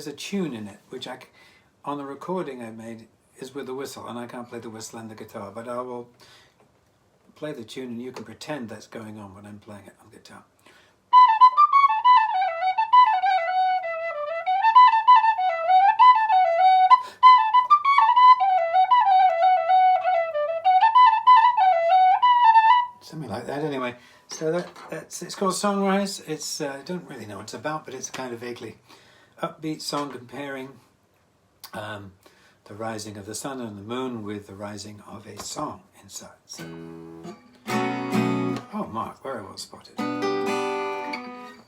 There's a tune in it, which on the recording I made is with the whistle, and I can't play the whistle and the guitar, but I will play the tune and you can pretend that's going on when I'm playing it on guitar. Something like that anyway. So it's called Songrise. It's I don't really know what it's about, but it's a kind of vaguely upbeat song comparing the rising of the sun and the moon with the rising of a song inside. So, oh, Mark, very well spotted.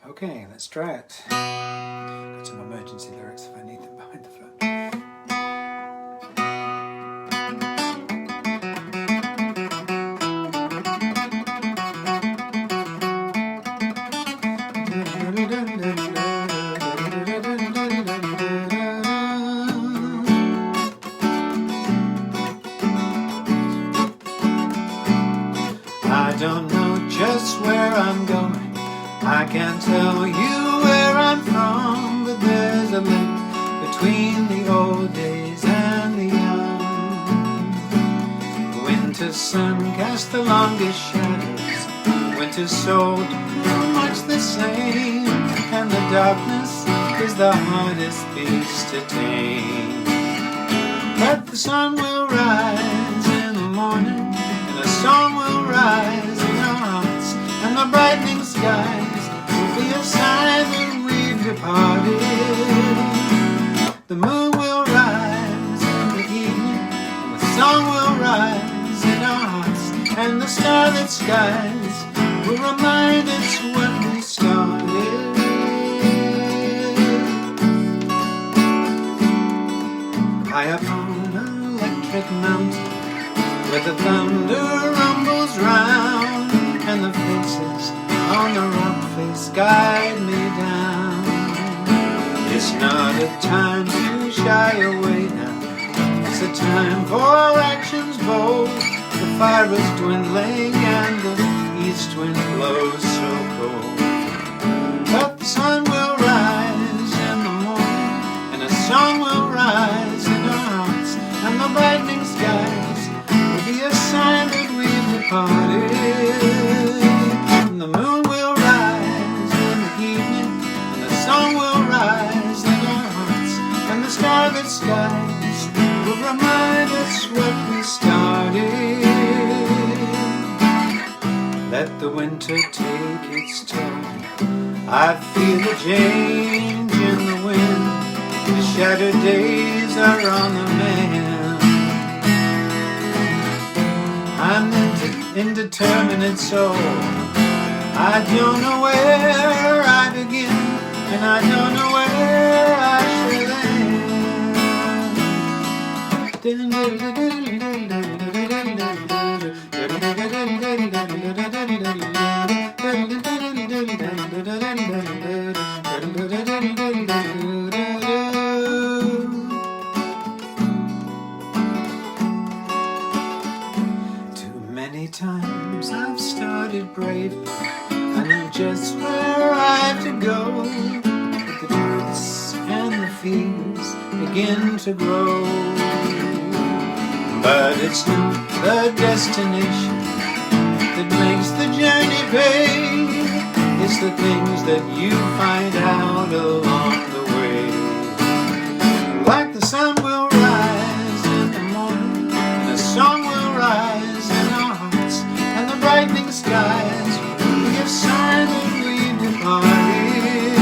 Okay, let's try it. Got some emergency lyrics if I need them behind the phone. I don't know just where I'm going, I can't tell you where I'm from, but there's a link between the old days and the young. Winter's sun casts the longest shadows, winter's soul pretty much the same, and the darkness is the hardest beast to tame. But the sun will rise in the morning, and a song will rise in our hearts, and the brightening skies will be a sign that we've departed. The moon will rise in the evening, and the song will rise in our hearts, and the starlit skies will remind us when we started. High up on an electric mountain, where the thunder rumbles round, and the faces on the rock face guide me down. It's not a time to shy away now, it's a time for actions bold. The fire is dwindling and the east wind blows so cold. But the sun will rise in the morning, and a song will rise in our hearts, and the brightening skies will be a sign that we've departed. And the moon will rise in the evening, and the song will rise in our hearts, and the starlit skies will remind us what we started. Let the winter take its toll, I feel a change in the wind, the shattered days are on the mend. I'm an indeterminate soul, I don't know where I begin, and I don't know where I shall Many times I've started brave, I know just where I have to go, but the truths and the fears begin to grow. But it's not the destination that makes the journey pay, it's the things that you find out along the way. Like the sun will rise in the morning, and a song will rise in our hearts, and the brightening skies will be a sign that we've departed.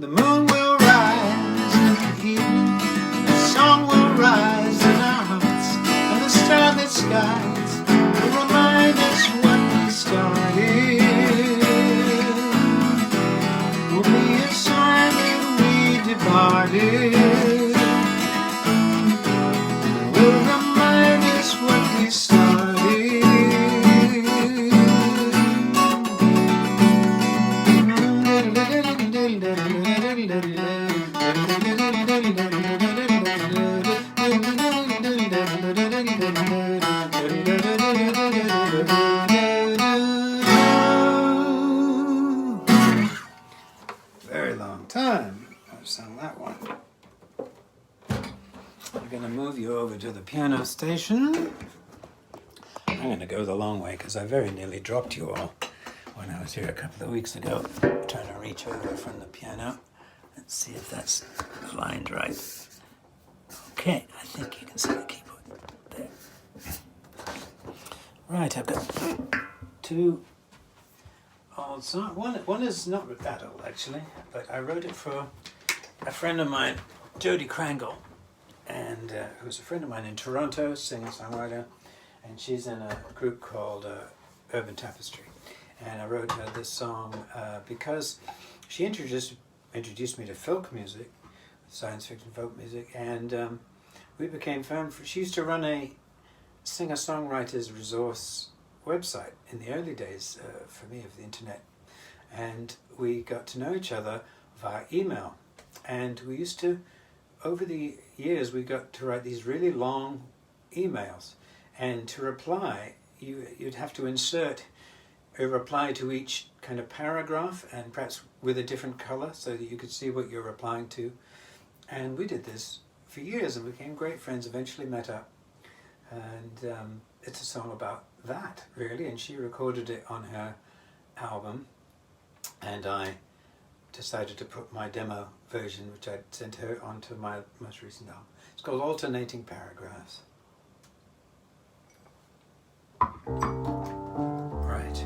The moon will rise in the evening, and the song will rise in our hearts, and the starlit skies will remind us what we started. Will be a sign that we departed. Will remind us what we started. Very long time I've sung that one. that one. I'm going to move you over to the piano station. I'm going to go the long way because I very nearly dropped you all when I was here a couple of weeks ago, trying to reach over from the piano. Let's see if that's aligned right. Okay, I think you can see the keyboard there. Right, I've got two old songs. One is not that old actually, but I wrote it for a friend of mine, Jodie Krangle, and who's a friend of mine in Toronto, singer-songwriter, and she's in a group called Urban Tapestry. And I wrote her this song because she introduced me to folk music, science fiction folk music, and we became friends. She used to run a singer-songwriters resource website in the early days for me of the internet, and we got to know each other via email, and we used to, over the years, we got to write these really long emails, and to reply you'd have to insert a reply to each kind of paragraph, and perhaps with a different color so that you could see what you're replying to. And we did this for years and became great friends, eventually met up, and it's a song about that really, and she recorded it on her album, and I decided to put my demo version, which I'd sent her, onto my most recent album. It's called Alternating Paragraphs. Right.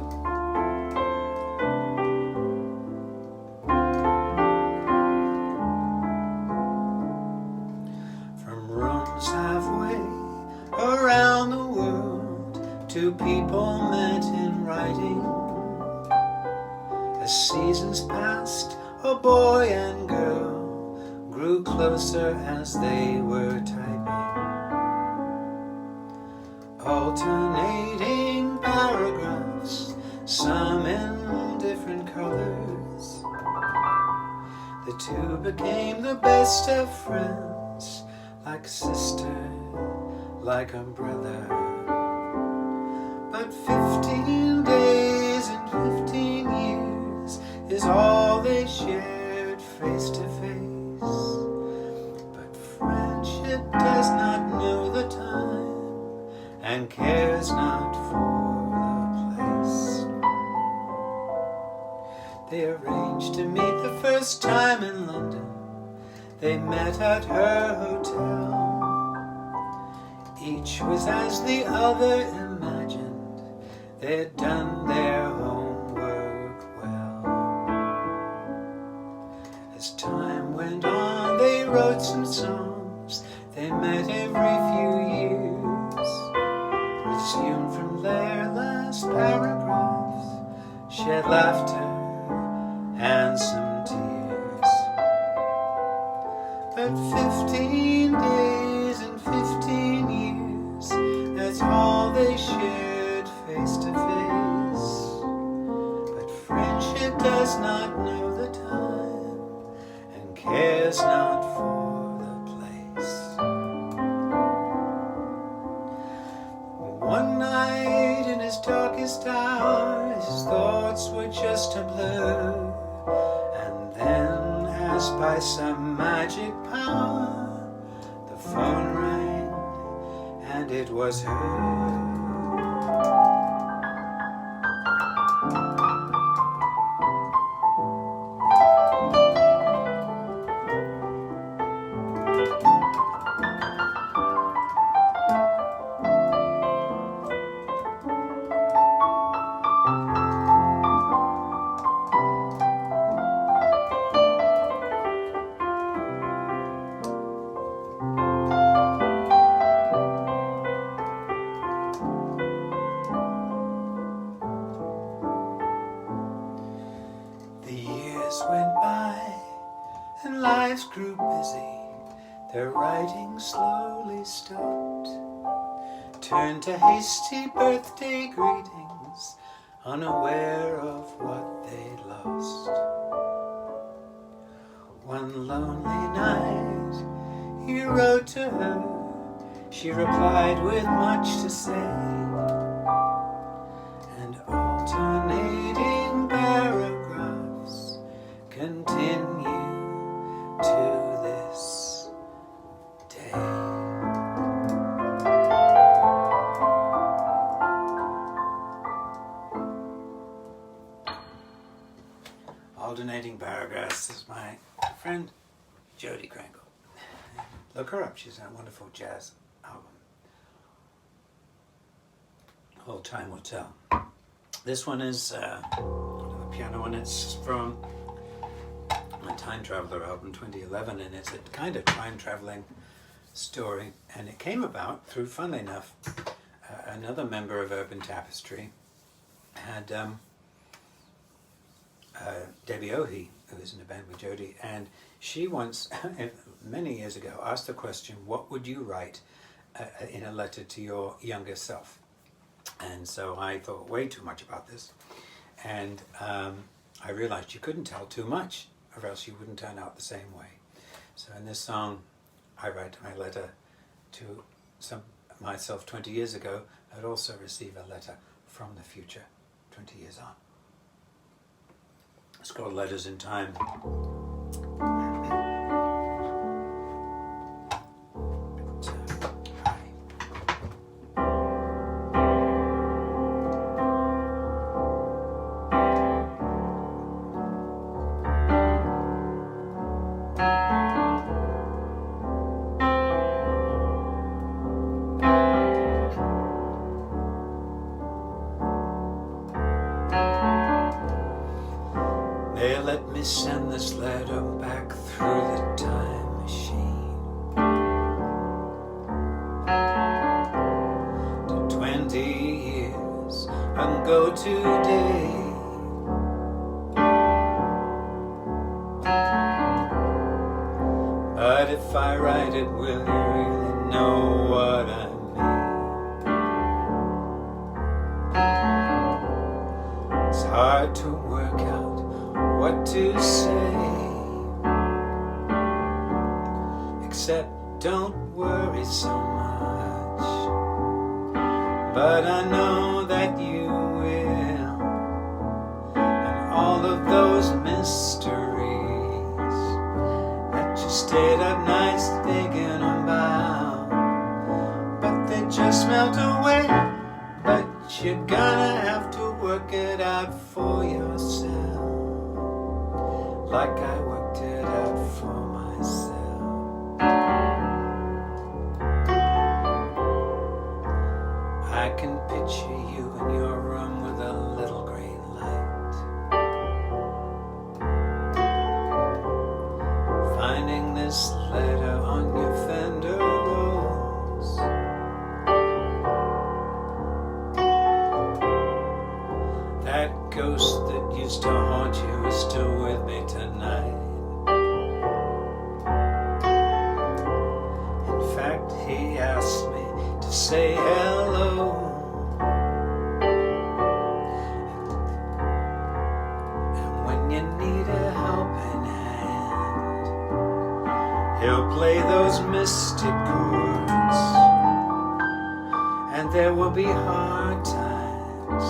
From rooms halfway around the world, two people met in writing. As seasons passed, a boy and girl grew closer as they were typing. Alternating paragraphs, some in different colors. The two became the best of friends, like a sister, like a brother. But 15 days and 15 years is all they shared face to face. But friendship does not know the time and cares not for the place. They arranged to meet the first time in London. They met at her hotel. Each was as the other imagined. They'd done their homework well. As time went on, they wrote some songs. They met every few years. Resumed from their last paragraphs, shed laughter and some tears. But 15 days and 15 years, that's all they shared face to face. But friendship does not know the time and cares not for the place. One night in his darkest hour, his thoughts were just a blur. And then, as by some magic power, the phone rang, and it was her. Went by and lives grew busy. Their writing slowly stopped, turned to hasty birthday greetings, unaware of what they'd lost. One lonely night he wrote to her. She replied with much to say, and alternating paragraphs continue to Jody Krangle. Look her up, she's a wonderful jazz album. All time will tell. This one is a piano, and it's from my Time Traveler album 2011, and it's a kind of time traveling story, and it came about through, funnily enough, another member of Urban Tapestry had Debbie Ohi, who is in a band with Jody, and she once, many years ago, asked the question, what would you write in a letter to your younger self? And so I thought way too much about this, and I realized you couldn't tell too much, or else you wouldn't turn out the same way. So in this song, I write my letter to myself 20 years ago. I'd also receive a letter from the future 20 years on. It's called Letters in Time. Let me send this letter back through the time machine to 20 years ago today. But if I write it, will you really know what I mean? It's hard to work out what to say, except don't worry so much, but I know that you will, and all of those mysteries that you stayed up nights thinking about, but they just melt away. But you're gonna have to work it out for yourself, like I worked it out for myself. I can picture you in your room with a little green light, finding this letter on your fender rolls. That ghost that used to haunt you is still with me tonight. In fact, he asked me to say hello, and when you need a helping hand, he'll play those mystic chords, and there will be hard times.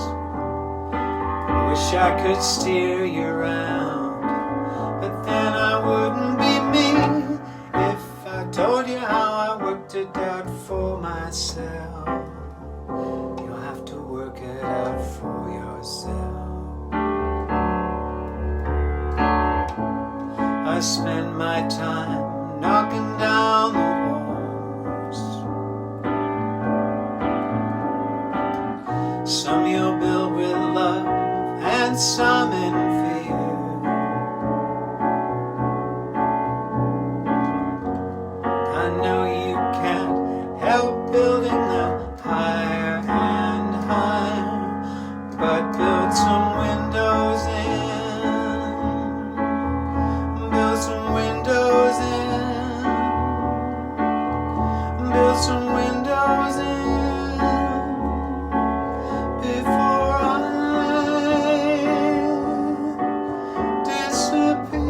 Wish I could steer you around, but then I wouldn't be me if I told you how I worked it out for myself. You'll have to work it out for yourself. I spend my time knocking down the walls. Some you'll build with love, and some in fear. I know you can't help building them higher and higher, but build some windows in, build some windows in, build some windows in. Disappear.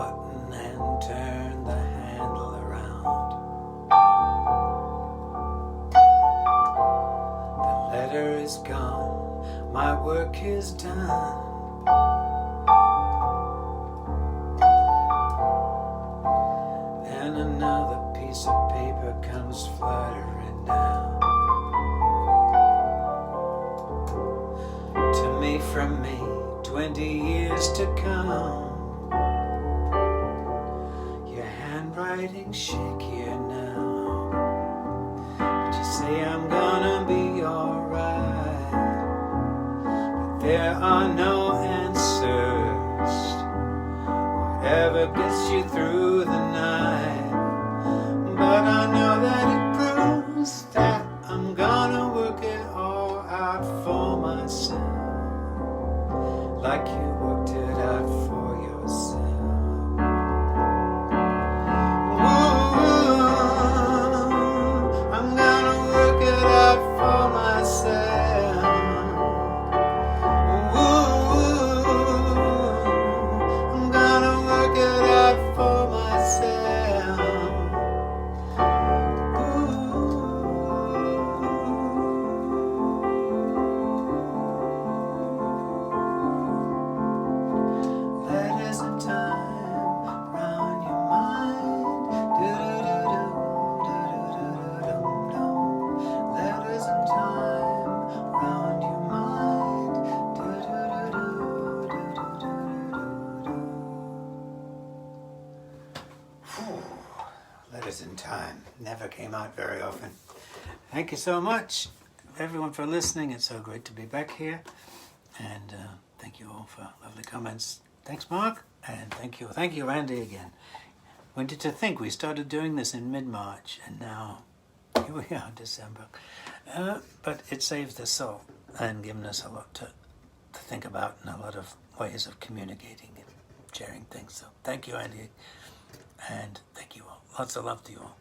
button and turn the handle around. The letter is gone, my work is done. And another piece of paper comes fluttering down. To me, from me, 20 years to come. Your handwriting's shakier now, but you say I'm gonna be alright. But there are no answers. Whatever gets you through the night. But I know that it proves that I'm gonna work it all out for myself, like you worked it out for yourself. Ooh, I'm gonna work it out for myself. Ooh, I'm gonna work it out for myself. Letters in time round your mind. Do-do-do-do, do-do-do-do-dum-dum. Letters in time round your mind. Do-do-do-do-do-do-do-do. Letters in Time never came out very often. Thank you so much, everyone, for listening. It's so great to be back here. And thank you all for lovely comments. Thanks, Mark. And thank you, Randy, again. When did you think we started doing this in mid-March? And now, here we are, December. But it saved the soul and given us a lot to think about and a lot of ways of communicating and sharing things. So thank you, Andy. And thank you all. Lots of love to you all.